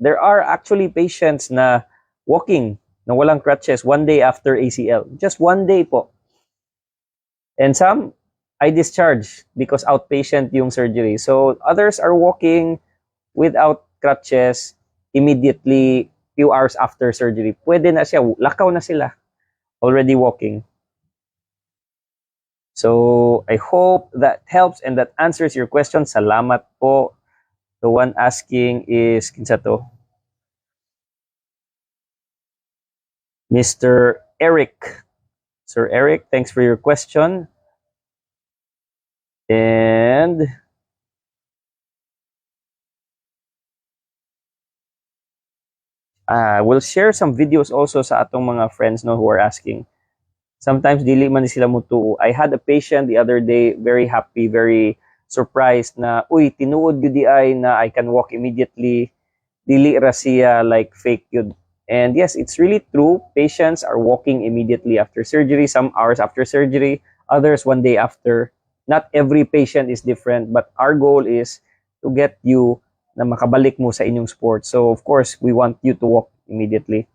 there are actually patients na walking, na walang crutches, 1 day after ACL. Just 1 day po. And some, I discharge because outpatient yung surgery. So others are walking without crutches immediately few hours after surgery. Pwede na siya, lakaw na sila, already walking. So I hope that helps and that answers your question. Salamat po. The one asking is kinsa to? Mr. Eric. Sir Eric, thanks for your question. And we'll share some videos also sa atong mga friends no who are asking. Sometimes dili man sila mutuo. I had a patient the other day, very happy, very surprised na, uy, tinuod gyud di ay na I can walk immediately. Dili ra siya like fake yun. And yes, it's really true. Patients are walking immediately after surgery, some hours after surgery, others 1 day after. Not every patient is different, but our goal is to get you na makabalik mo sa inyong sport. So of course, we want you to walk immediately.